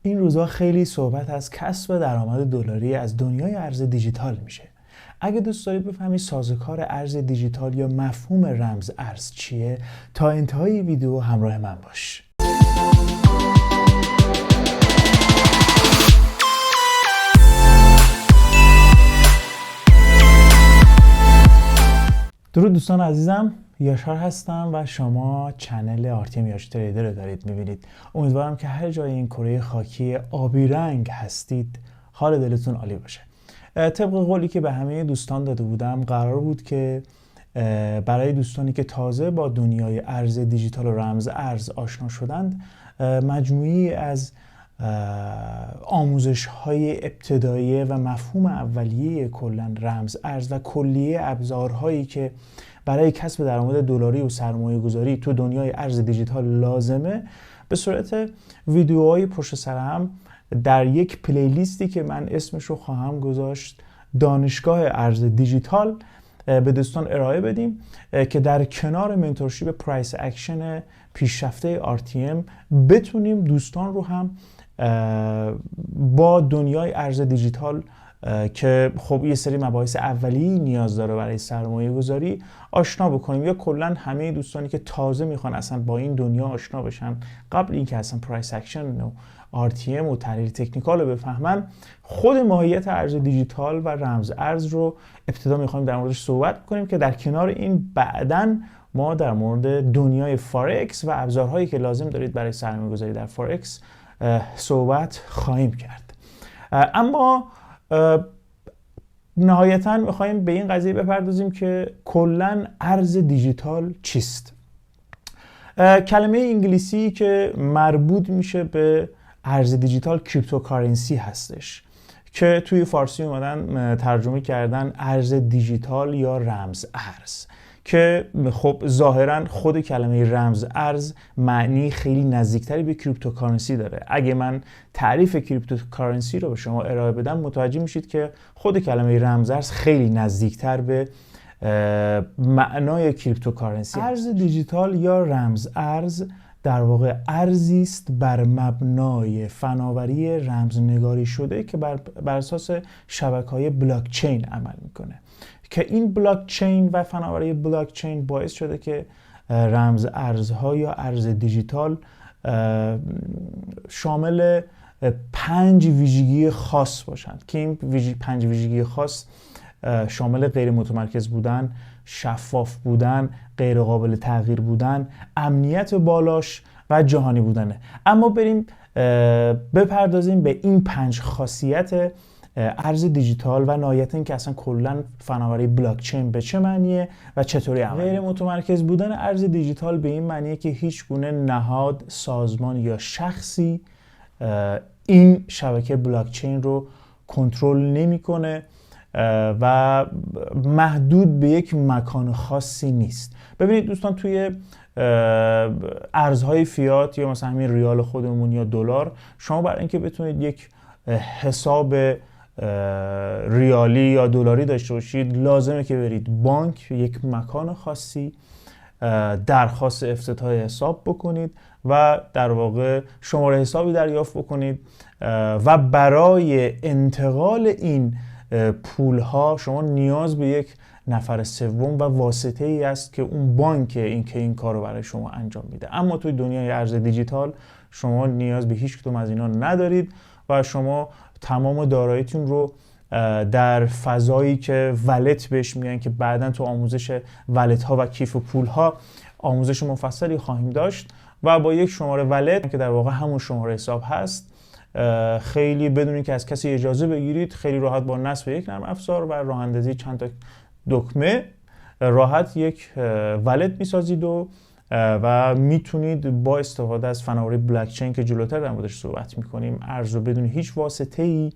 این روزها خیلی صحبت از کسب درآمد دلاری از دنیای ارز دیجیتال میشه. اگه دوست داری بفهمی سازوکار ارز دیجیتال یا مفهوم رمز ارز چیه، تا انتهای ویدیو همراه من باش. درود دوستان عزیزم، یاشار هستم و شما چنل آرتیم یاش تریدر رو دارید میبینید. امیدوارم که هر جای این کره خاکی آبی رنگ هستید حال دلتون عالی باشه. طبق قولی که به همه دوستان داده بودم، قرار بود که برای دوستانی که تازه با دنیای ارز دیجیتال و رمز ارز آشنا شدند، مجموعی از آموزش‌های ابتدایی و مفهوم اولیه کلاً رمز ارز و کلیه ابزارهایی که برای کسب درآمد دلاری و سرمایه‌گذاری تو دنیای ارز دیجیتال لازمه، به صورت ویدیوهای پشت سر هم در یک پلیلیستی که من اسمش رو خواهم گذاشت دانشگاه ارز دیجیتال به دوستان ارائه بدیم که در کنار منتورشیپ پرایس اکشن پیشرفته RTM بتونیم دوستان رو هم با دنیای ارز دیجیتال که خب یه سری مباحث اولیه‌ای نیاز داره برای سرمایه گذاری آشنا بکنیم، یا کلا همه دوستانی که تازه میخوان اصلا با این دنیا آشنا بشن قبل اینکه اصلا پرایس اکشن و RTM و تحلیل تکنیکال رو بفهمن، خود ماهیت ارز دیجیتال و رمز ارز رو ابتدا میخوایم در موردش صحبت کنیم که در کنار این بعداً ما در مورد دنیای فارکس و ابزارهایی که لازم دارید برای سرمایه گذاری در فارکس صحبت خواهیم کرد. اما نهایتاً میخوایم به این قضیه بپردازیم که کلاً ارز دیجیتال چیست. کلمه انگلیسی که مربوط میشه به ارز دیجیتال کریپتوکارنسی هستش که توی فارسی اومدن ترجمه کردن ارز دیجیتال یا رمز ارز، که خب ظاهرا خود کلمه رمز ارز معنی خیلی نزدیکتری به کریپتوکارنسی داره. اگه من تعریف کریپتوکارنسی رو به شما ارائه بدم، متوجه میشید که خود کلمه رمز ارز خیلی نزدیکتر به معنای کریپتوکارنسی. ارز دیجیتال یا رمز ارز در واقع ارزی است بر مبنای فناوری رمزنگاری شده که بر اساس شبکه‌های بلاک چین عمل میکنه، که این بلاک چین و فناوری بلاک چین باعث شده که رمز ارزها یا ارز دیجیتال شامل 5 ویژگی خاص باشند که این 5 ویژگی خاص شامل غیر متمرکز بودن، شفاف بودن، غیر قابل تغییر بودن، امنیت بالاش و جهانی بودنه. اما بریم بپردازیم به این 5 خاصیت ارز دیجیتال و نهایت این که اصلا کلا فناوری بلاک چین به چه معنیه و چطوری عمل. غیر متمرکز بودن ارز دیجیتال به این معنیه که هیچ گونه نهاد، سازمان یا شخصی این شبکه بلاک چین رو کنترل نمیکنه و محدود به یک مکان خاصی نیست. ببینید دوستان، توی ارزهای فیات یا مثلا همین ریال خودمون یا دلار، شما برای اینکه بتونید یک حساب ریالی یا دلاری داشته باشید، لازمه که برید بانک، یک مکان خاصی درخواست افتتاح حساب بکنید و در واقع شماره حسابی دریافت بکنید و برای انتقال این پولها شما نیاز به یک نفر سوم و واسطه ای است که اون بانک این کار رو برای شما انجام میده. اما توی دنیای ارز دیجیتال شما نیاز به هیچ کدوم از اینا ندارید و شما تمام داراییتون رو در فضایی که ولت بهش میگن، که بعداً تو آموزش ولت ها و کیف پول ها آموزش مفصلی خواهیم داشت، و با یک شماره ولت که در واقع همون شماره حساب هست، خیلی بدون اینکه از کسی اجازه بگیرید، خیلی راحت با نصب یک نرم افزار و راه اندازی چند تا دکمه راحت یک ولت میسازید و میتونید با استفاده از فناوری بلاک چین که جلوتر در موردش صحبت میکنیم ارز رو بدون هیچ واسطه‌ای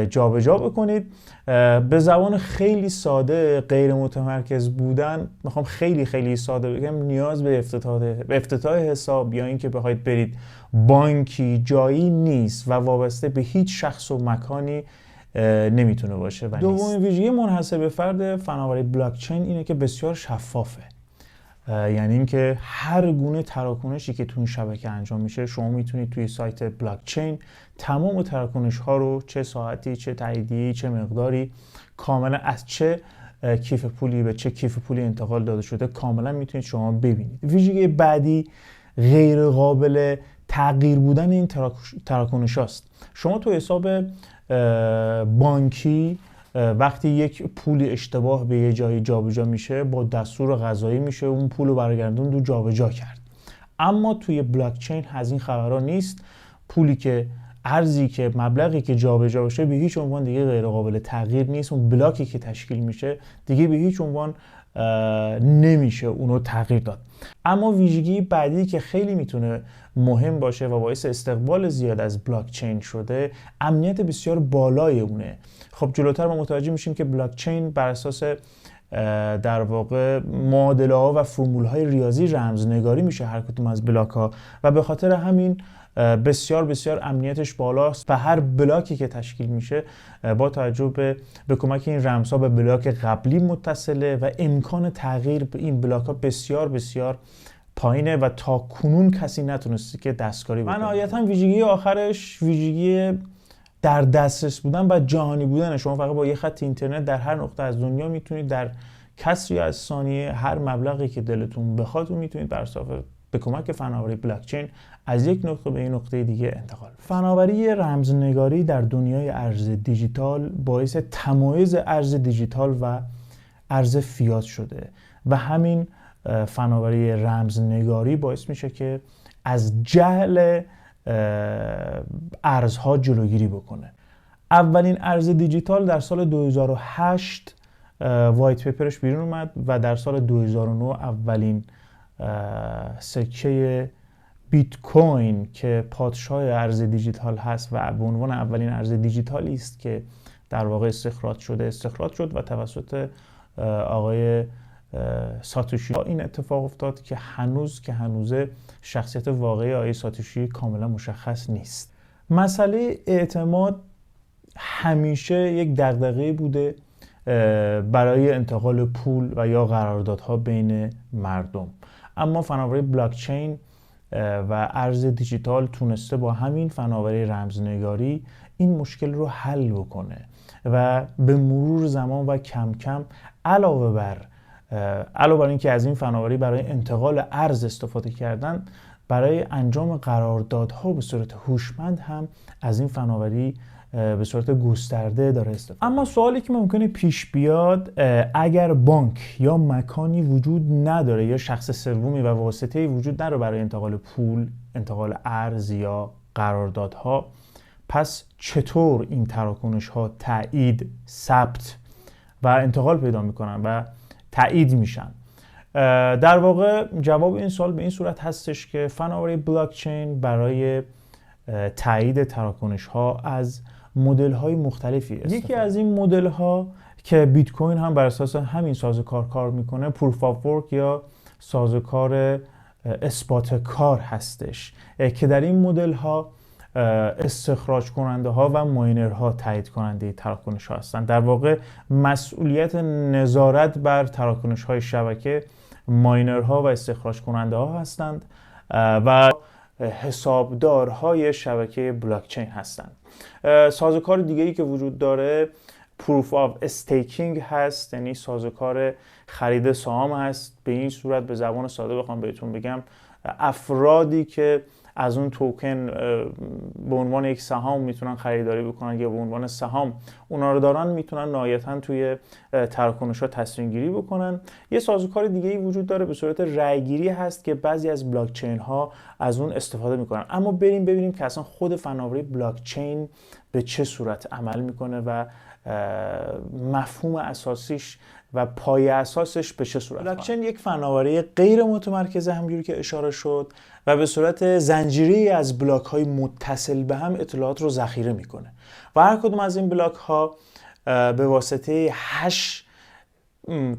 جابجا بکنید. به زبان خیلی ساده، غیر متمرکز بودن، میخوام خیلی ساده بگم، نیاز به افتتاح حساب یا اینکه بخواید برید بانکی جایی نیست و وابسته به هیچ شخص و مکانی نمیتونه باشه. دومین ویژگی منحصر به فرد فناوری بلاک چین اینه که بسیار شفافه. یعنی اینکه هر گونه تراکنشی که تو این شبکه انجام میشه شما میتونید توی سایت بلاک چین تمام تراکنش ها رو چه ساعتی، چه تاییدی، چه مقداری، کاملا از چه کیف پولی به چه کیف پولی انتقال داده شده کاملا میتونید شما ببینید. ویژگی بعدی غیر قابل تغییر بودن این تراکنش هاست. شما تو حساب بانکی وقتی یک پولی اشتباه به یه جایی جابجا میشه با دستور قضایی میشه اون پول رو برگردوند و جابجا کرد. اما توی بلاک چین از این خبرها نیست. پولی که ارزی که مبلغی که جابجا بشه به هیچ عنوان دیگه غیر قابل تغییر نیست. اون بلاکی که تشکیل میشه دیگه به هیچ عنوان نمیشه اونو تغییر داد. اما ویژگی بعدی که خیلی میتونه مهم باشه و باعث استقبال زیاد از بلاک چین شده امنیت بسیار بالای اونه. خب جلوتر ما متوجه میشیم که بلاک چین بر اساس در واقع معادله ها و فرمول های ریاضی رمزنگاری میشه هر کدوم از بلاک ها و به خاطر همین بسیار بسیار امنیتش بالاست و هر بلاکی که تشکیل میشه با توجه به کمک این رمزها به بلاک قبلی متصله و امکان تغییر به این بلاک ها بسیار بسیار پایینه و تا کنون کسی نتونسته که دستکاری بکنه. نهایتاً ویژگی آخرش ویژگی در دسترس بودن و جهانی بودن. شما فقط با یه خط اینترنت در هر نقطه از دنیا میتونید در کسری از ثانیه هر مبلغی که دلتون بخواد میتونید به کمک فناوری بلاک چین از یک نقطه به یک نقطه دیگه انتقال. فناوری رمزنگاری در دنیای ارز دیجیتال باعث تمایز ارز دیجیتال و ارز فیات شده و همین فناوری رمزنگاری باعث میشه که از جهل ارزها جلوگیری بکنه. اولین ارز دیجیتال در سال 2008 وایت پیپرش بیرون اومد و در سال 2009 اولین سکه بیت کوین که پادشاه ارز دیجیتال هست و به عنوان اولین ارز دیجیتالی است که در واقع استخراج شد و توسط آقای ساتوشی این اتفاق افتاد که هنوز شخصیت واقعی آقای ساتوشی کاملا مشخص نیست. مسئله اعتماد همیشه یک دغدغه بوده برای انتقال پول و یا قراردادها بین مردم، اما فناوری بلاک چین و ارز دیجیتال تونسته با همین فناوری رمزنگاری این مشکل رو حل بکنه و به مرور زمان و کم کم علاوه بر اینکه از این فناوری برای انتقال ارز استفاده کردن، برای انجام قراردادها به صورت هوشمند هم از این فناوری به صورت گسترده داره استفاده. اما سوالی که ممکنه پیش بیاد، اگر بانک یا مکانی وجود نداره یا شخص سومی و واسطه‌ای وجود نداره برای انتقال پول، انتقال ارز یا قراردادها، پس چطور این تراکنش ها تایید، ثبت و انتقال پیدا میکنن و تایید میشن؟ در واقع جواب این سوال به این صورت هستش که فناوری بلاک چین برای تایید تراکنش ها از مدل های مختلفی استفاده. یکی از این مدل ها که بیت کوین هم بر اساس همین سازوکار کار میکنه، پروف آف ورک یا سازوکار اثبات کار هستش که در این مدل ها استخراج کننده ها و ماینر ها تایید کننده تراکنش ها هستند. در واقع مسئولیت نظارت بر تراکنش های شبکه ماینر ها و استخراج کننده ها هستند و حسابدارهای شبکه بلاک چین هستند. سازوکار دیگه‌ای که وجود داره پروف آف استیکینگ هست، یعنی سازوکار خرید سهام هست. به این صورت به زبان ساده بخوام بهتون بگم، افرادی که از اون توکن به عنوان یک سهام میتونن خریداری بکنن یا به عنوان سهام اونا رو دارن، میتونن نهایتاً توی تراکنش‌ها تصمیم گیری بکنن. یه سازوکار دیگه ای وجود داره به صورت رأی‌گیری هست که بعضی از بلاک چین ها از اون استفاده میکنن. اما بریم ببینیم که اصلا خود فناوری بلاک چین به چه صورت عمل میکنه و مفهوم اساسیش و پایه اساسش به چه صورت. بلاک چین یک فناوری غیر متمرکزه همونجوری که اشاره شد و به صورت زنجیره‌ای از بلاک های متصل به هم اطلاعات رو ذخیره میکنه و هر کدوم از این بلاک ها به واسطه هش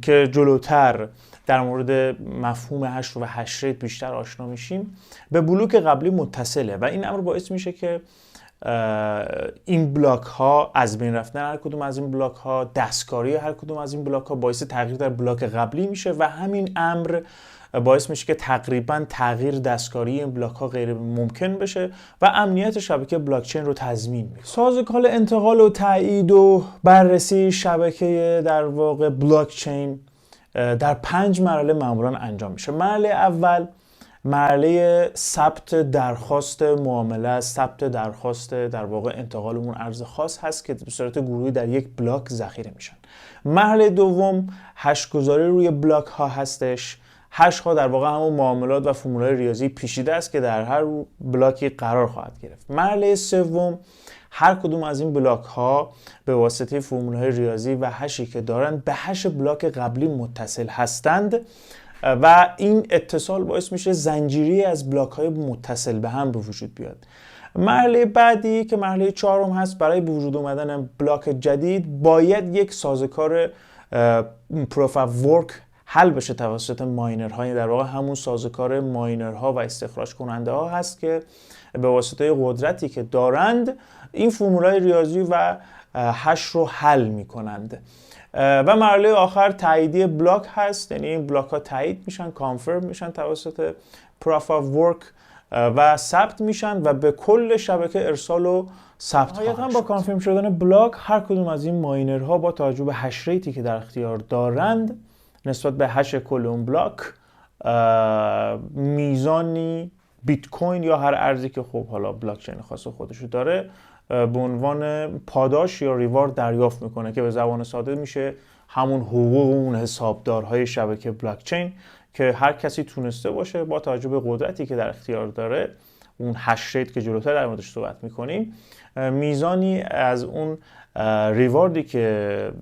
که جلوتر در مورد مفهوم هش و هش ریت بیشتر آشنا میشیم به بلوک قبلی متصله و این امر باعث میشه که این بلاک ها از بین رفتن هر کدوم از این بلاک ها، دستکاری هر کدوم از این بلاک ها باعث تغییر در بلاک قبلی میشه و همین امر باعث میشه که تقریبا تغییر دستکاری این بلاک ها غیر ممکن بشه و امنیت شبکه بلاک چین رو تضمین میکنه. سازوکار انتقال و تایید و بررسی شبکه در واقع بلاک چین در 5 مرحله معمولا انجام میشه. مرحله اول مرحله ثبت درخواست معامله، ثبت درخواست در واقع انتقال اون ارز خاص هست که به صورت گروهی در یک بلاک ذخیره میشن. مرحله دوم هش گذاری روی بلاک ها هستش. هش ها در واقع همون معاملات و فرمول‌های ریاضی پیچیده است که در هر بلاکی قرار خواهد گرفت. مرحله سوم هر کدوم از این بلاک ها به واسطه فرمول‌های ریاضی و هشی که دارند به هش بلاک قبلی متصل هستند و این اتصال باعث میشه زنجیری از بلاک های متصل به هم به وجود بیاد. مرحله بعدی که مرحله چهارم هست، برای به وجود اومدن بلاک جدید باید یک سازوکار پروف اف ورک حل بشه توسط ماینرها. در واقع همون سازوکار ماینرها و استخراج کننده ها هست که به واسطه قدرتی که دارند این فرمولای ریاضی و هش رو حل میکنند. و مرحله آخر تاییدی بلاک هست، یعنی این بلاک ها تایید میشن، کانفرم میشن توسط پروف اف ورک و ثبت میشن و به کل شبکه ارسال و ثبت خواهد شد. با کانفرم شدن بلاک هر کدوم از این ماینرها با توجه به هش ریتی که در اختیار دارند نسبت به هش کل اون بلاک میزانی بیت کوین یا هر ارزی که خب حالا بلاک چین خاص خودشو داره به عنوان پاداش یا ریوارد دریافت میکنه که به زبان ساده میشه همون حقوق اون حسابدارهای شبکه بلاک چین که هر کسی تونسته باشه با توجه به قدرتی که در اختیار داره، اون هش ریت که جلوتر در موردش صحبت میکنیم، میزانی از اون ریواردی که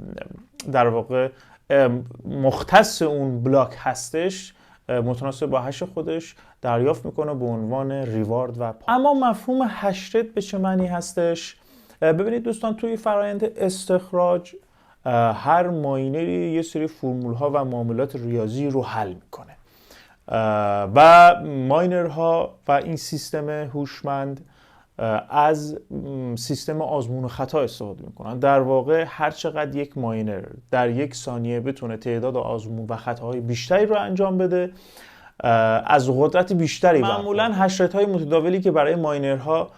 در واقع مختص اون بلاک هستش متناسب با هش خودش دریافت میکنه به عنوان ریوارد و اما مفهوم هش ریت به چه معنی هستش؟ ببینید دوستان، توی فرآیند استخراج هر ماینری یه سری فرمول ها و معاملات ریاضی رو حل میکنه و ماینرها و این سیستم هوشمند از سیستم آزمون و خطا استفاده میکنن. در واقع هر چقدر یک ماینر در یک ثانیه بتونه تعداد آزمون و خطاهای بیشتری رو انجام بده از قدرت بیشتری معمولا هش ریت های متداولی که برای ماینرها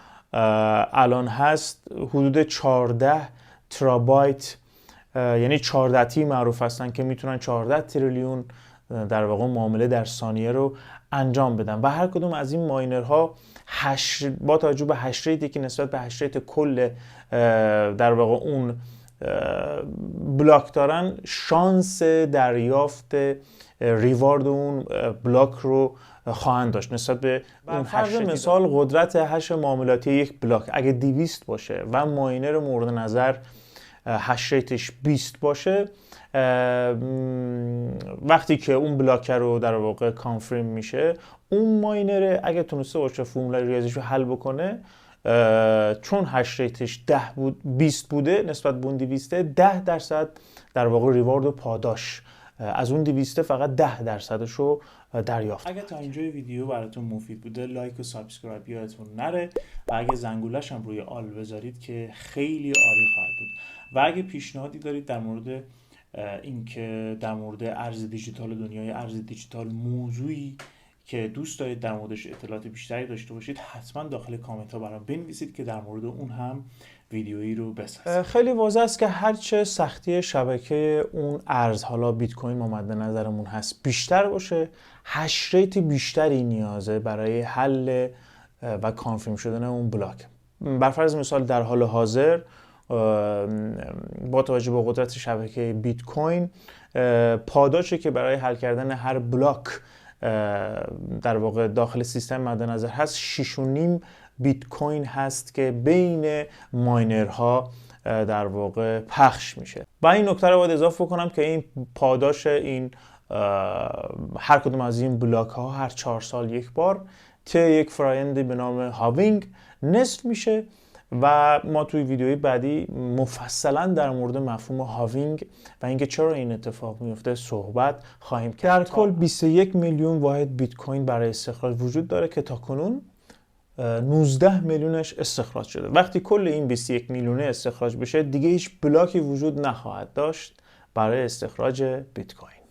الان هست حدود 14 ترابایت یعنی 14 تی معروف هستن که میتونن 14 تریلیون در واقع معامله در ثانیه رو انجام بدن و هر کدوم از این ماینرها با توجه به هش ریتی که نسبت به هش ریت کل در واقع اون بلاک دارن شانس دریافت ریوارد اون بلاک رو خواهند داشت نسبت به اون هش ریت. مثال قدرت هش معاملاتی یک بلاک اگه 200 باشه و ماینر مورد نظر هش ریتش 20 باشه، وقتی که اون بلاک رو در واقع کانفرم میشه، اون ماینر اگه تونسته باشه فرمولای ریاضیشو حل بکنه چون هش ریتش 20 بوده نسبت به اون 200 10% در واقع ریوارد و پاداش از اون 200 فقط 10% رو دریافت. اگه تا اینجای ویدیو براتون مفید بوده لایک و سابسکرایب یادتون نره و اگه زنگولش هم روی آل بذارید که خیلی عالی خواهد بود. و اگه پیشنهادی دارید در مورد اینکه در مورد ارز دیجیتال دنیای ارز دیجیتال موضوعی که دوست دارید در موردش اطلاعات بیشتری داشته باشید حتما داخل کامنت ها برام بنویسید که در مورد اون هم ویدیویی رو بسازم. خیلی واضح است که هرچه سختی شبکه اون ارز حالا بیت کوین مد نظرمون هست بیشتر باشه، هش ریت بیشتری نیازه برای حل و کانفرم شدن اون بلاک. بر فرض مثال در حال حاضر با توجه به قدرت شبکه بیت کوین پاداشی که برای حل کردن هر بلاک در واقع داخل سیستم مد نظر هست 6.5 بیت کوین هست که بین ماینرها در واقع پخش میشه. و این نکته رو باید اضافه کنم که این پاداش این هر کدوم از این بلاک ها هر 4 سال یک بار طی یک فرآیندی به نام هاوینگ نصف میشه و ما توی ویدیوی بعدی مفصلا در مورد مفهوم هاوینگ و اینکه چرا این اتفاق میفته صحبت خواهیم کرد. در کل 21 میلیون واحد بیت کوین برای استخراج وجود داره که تاکنون 19 میلیونش استخراج شده. وقتی کل این 21 میلیونه استخراج بشه دیگه هیچ بلاکی وجود نخواهد داشت برای استخراج بیت کوین.